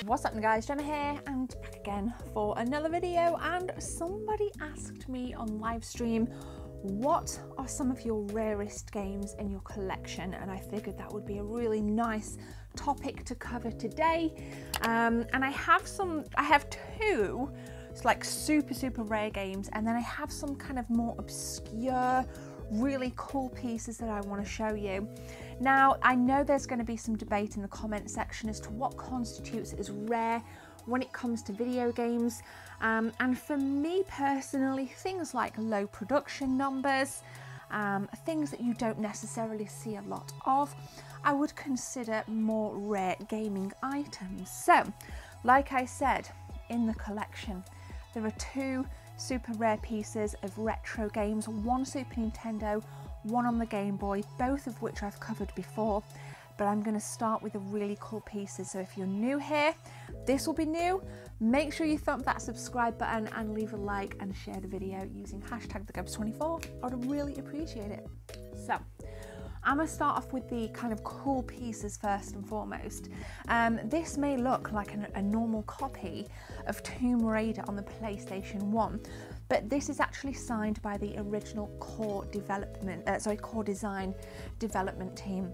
What's up guys, Gemma here and back again for another video. And somebody asked me on live stream, what are some of your rarest games in your collection? And I figured that would be a really nice topic to cover today. And I have two like super rare games, and then I have some kind of more obscure, really cool pieces that I want to show you. Now, I know there's going to be some debate in the comment section as to what constitutes as rare when it comes to video games. And for me personally, things like low production numbers, things that you don't necessarily see a lot of, I would consider more rare gaming items. So, like I said, in the collection, there are two super rare pieces of retro games, one Super Nintendo, one on the Game Boy, both of which I've covered before, but I'm going to start with the really cool pieces. So if you're new here, this will be new. Make sure you thump that subscribe button and leave a like and share the video using hashtag TheGebs24. I would really appreciate it. So I'm going to start off with the kind of cool pieces first and foremost. This may look like a normal copy of Tomb Raider on the PlayStation 1, but this is actually signed by the original core design development team.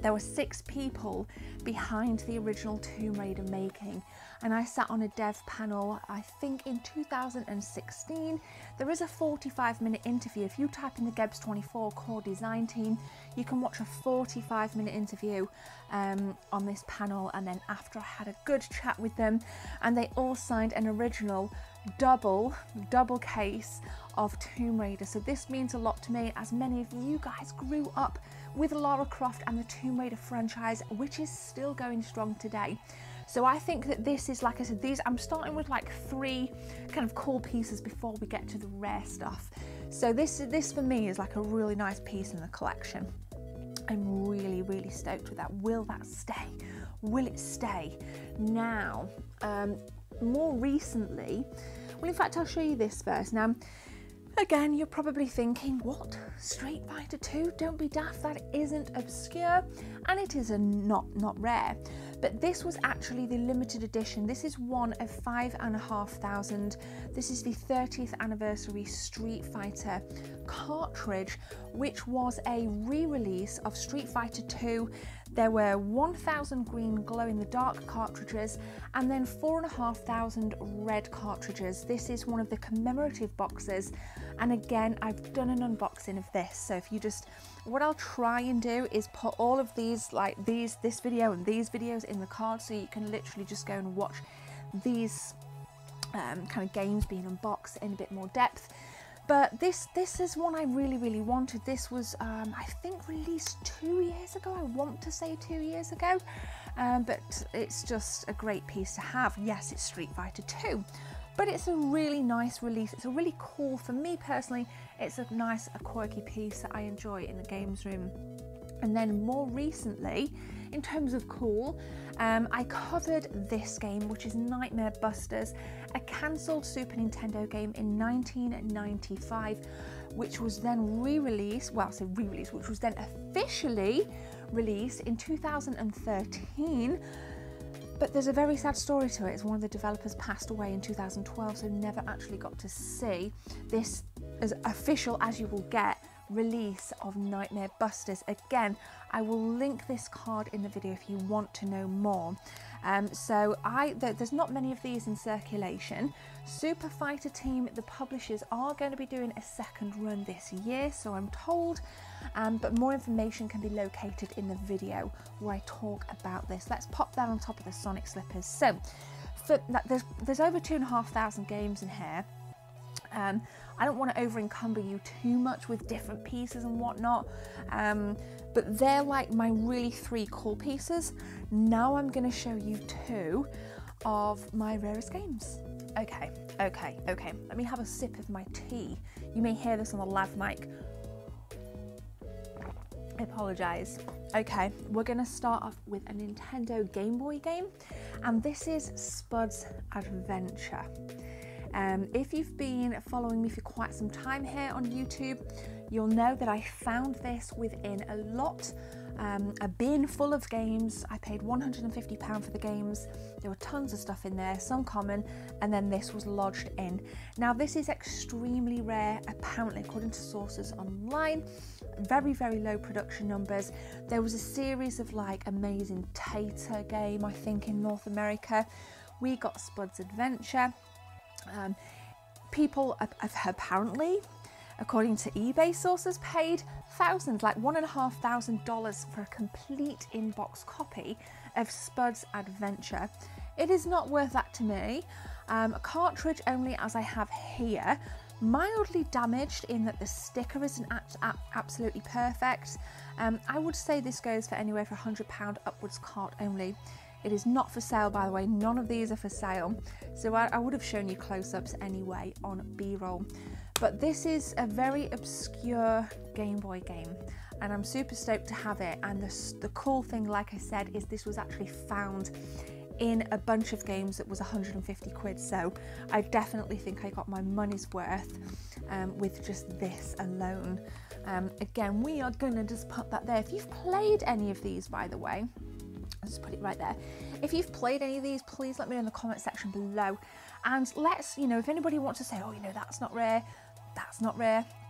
There were 6 people behind the original Tomb Raider making, and I sat on a dev panel, I think in 2016. There is a 45-minute interview. If you type in the TheGebs24 core design team, you can watch a 45-minute interview on this panel. And then after, I had a good chat with them, and they all signed an original double case of Tomb Raider. So this means a lot to me, as many of you guys grew up with Lara Croft and the Tomb Raider franchise, which is still going strong today. So I think that this is, like I said, I'm starting with like 3 kind of cool pieces before we get to the rare stuff. So this for me is like a really nice piece in the collection. I'm really stoked with that. Will that stay? Will it stay? Now, more recently, well, in fact, I'll show you this first. Now, again, you're probably thinking, what? Street Fighter 2? Don't be daft, that isn't obscure, and it is not rare. But this was actually the limited edition. This is one of 5,500. This is the 30th anniversary Street Fighter cartridge, which was a re-release of Street Fighter 2. There were 1,000 green glow-in-the-dark cartridges, and then 4,500 red cartridges. This is one of the commemorative boxes, and again, I've done an unboxing of this. So if you just, what I'll try and do is put all of these, like this video and these videos in the card, so you can literally just go and watch these kind of games being unboxed in a bit more depth. But this is one I really wanted. This was, I think, released 2 years ago. I want to say 2 years ago, but it's just a great piece to have. Yes, it's Street Fighter 2, but it's a really nice release. It's a really cool, for me personally, it's a nice, quirky piece that I enjoy in the games room. And then more recently, in terms of cool, I covered this game, which is Nightmare Busters, a cancelled Super Nintendo game in 1995, which was then re-released, which was then officially released in 2013. But there's a very sad story to it. It's one of the developers passed away in 2012, so never actually got to see this as official as you will get release of Nightmare Busters. Again, I will link this card in the video if you want to know more. There's not many of these in circulation. Super Fighter Team, the publishers, are going to be doing a second run this year, so I'm told, but more information can be located in the video where I talk about this. Let's pop that on top of the Sonic Slippers. So there's over 2,500 games in here. I don't want to over encumber you too much with different pieces and whatnot, but they're like my really 3 cool pieces. Now I'm going to show you 2 of my rarest games. Okay, let me have a sip of my tea. You may hear this on the lav mic. I apologise. Okay, we're going to start off with a Nintendo Game Boy game, and this is Spuds Adventure. If you've been following me for quite some time here on YouTube, you'll know that I found this within a lot a bin full of games. I paid £150 for the games. There were tons of stuff in there, some common, and then this was lodged in. Now this is extremely rare, apparently, according to sources online. Very, very low production numbers. There was a series of like Amazing Tater game, I think, in North America. We got Spuds Adventure. People have apparently, according to eBay sources, paid thousands, like $1,500 for a complete inbox copy of Spuds Adventure. It is not worth that to me. A cartridge only, as I have here, mildly damaged in that the sticker isn't absolutely perfect. I would say this goes for anywhere for £100 upwards, cart only. It is not for sale, by the way. None of these are for sale. So I would have shown you close-ups anyway on B-roll. But this is a very obscure Game Boy game, and I'm super stoked to have it. And the cool thing, like I said, is this was actually found in a bunch of games that was 150 quid. So I definitely think I got my money's worth with just this alone. Again, we are gonna just put that there. If you've played any of these, by the way, I'll just put it right there. If you've played any of these, please let me know in the comment section below. And let's, you know, if anybody wants to say, oh, you know, that's not rare,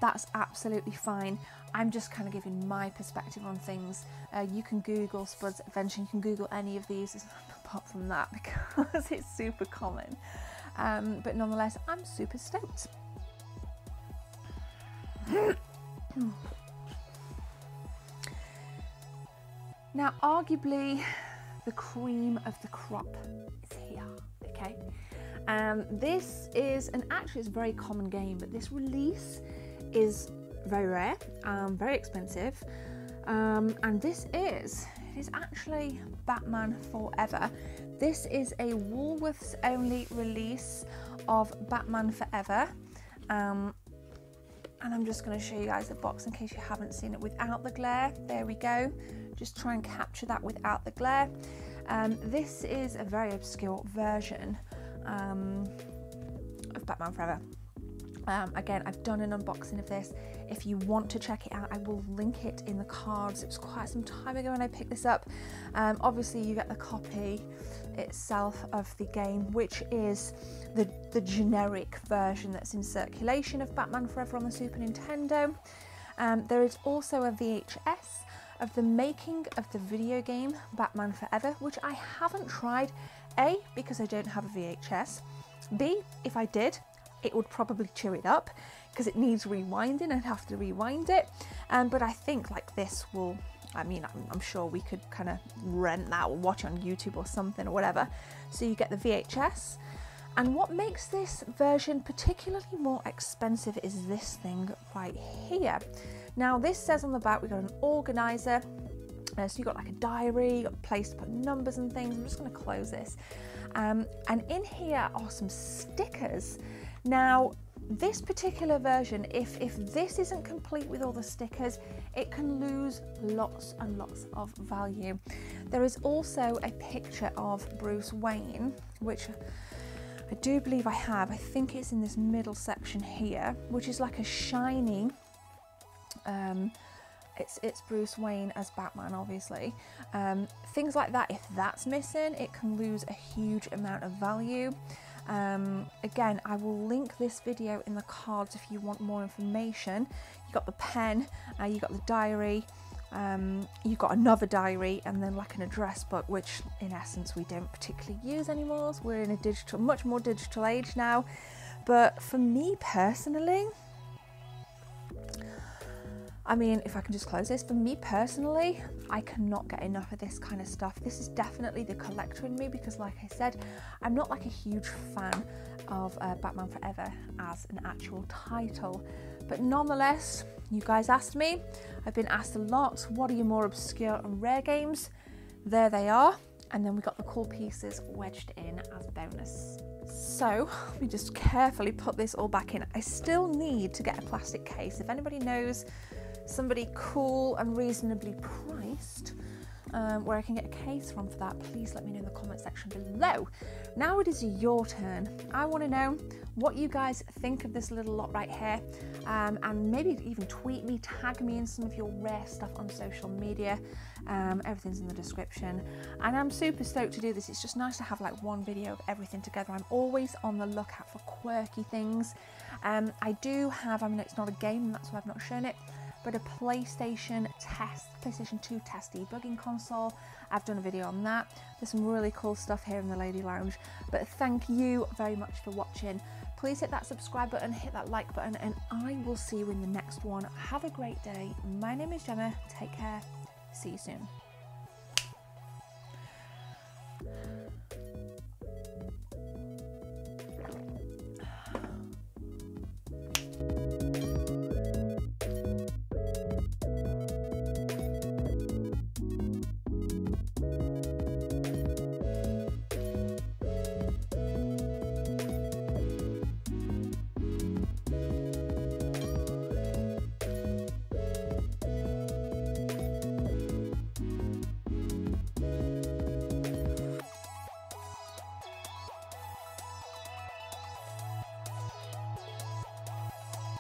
that's absolutely fine. I'm just kind of giving my perspective on things. You can Google Spuds Adventure, you can Google any of these apart from that, because it's super common. But nonetheless, I'm super stoked. Now, arguably, the cream of the crop is here, okay? This is, actually it's a very common game, but this release is very rare, very expensive, and this is actually Batman Forever. This is a Woolworths only release of Batman Forever, and I'm just going to show you guys the box in case you haven't seen it without the glare. There we go. Just try and capture that without the glare. This is a very obscure version of Batman Forever. Again, I've done an unboxing of this. If you want to check it out, I will link it in the cards. It was quite some time ago when I picked this up. Obviously, you get the copy itself of the game, which is the generic version that's in circulation of Batman Forever on the Super Nintendo. There is also a VHS of the making of the video game Batman Forever, which I haven't tried. A, because I don't have a VHS. B, if I did, it would probably chew it up because it needs rewinding. I'd have to rewind it. But I think like this will, I mean, I'm sure we could kind of rent that or watch on YouTube or something or whatever. So you get the VHS. And what makes this version particularly more expensive is this thing right here. Now this says on the back, we've got an organizer. So you've got like a diary, you've got a place to put numbers and things. I'm just going to close this. And in here are some stickers. Now, this particular version, if this isn't complete with all the stickers, it can lose lots and lots of value. There is also a picture of Bruce Wayne, which I do believe I have. I think it's in this middle section here, which is like a shiny, it's Bruce Wayne as Batman, obviously. Things like that, if that's missing, it can lose a huge amount of value. Again, I will link this video in the cards if you want more information. You got the pen, you got the diary, you've got another diary, and then like an address book, which in essence we don't particularly use anymore. So we're in a much more digital age now. But for me personally, I mean, if I can just close this, for me personally, I cannot get enough of this kind of stuff. This is definitely the collector in me because, like I said, I'm not like a huge fan of Batman Forever as an actual title. But nonetheless, you guys asked me. I've been asked a lot, what are your more obscure and rare games? There they are. And then we got the cool pieces wedged in as bonus. So let me just carefully put this all back in. I still need to get a plastic case. If anybody knows somebody cool and reasonably priced, where I can get a case from for that, please let me know in the comment section below. Now it is your turn. I want to know what you guys think of this little lot right here, and maybe even tweet me, tag me in some of your rare stuff on social media. Everything's in the description, and I'm super stoked to do this. It's just nice to have like one video of everything together. I'm always on the lookout for quirky things. I do have, I mean, it's not a game and that's why I've not shown it, but a PlayStation 2 test debugging console. I've done a video on that. There's some really cool stuff here in the Lady Lounge, but thank you very much for watching. Please hit that subscribe button, hit that like button, and I will see you in the next one. Have a great day. My name is Gemma. Take care. See you soon.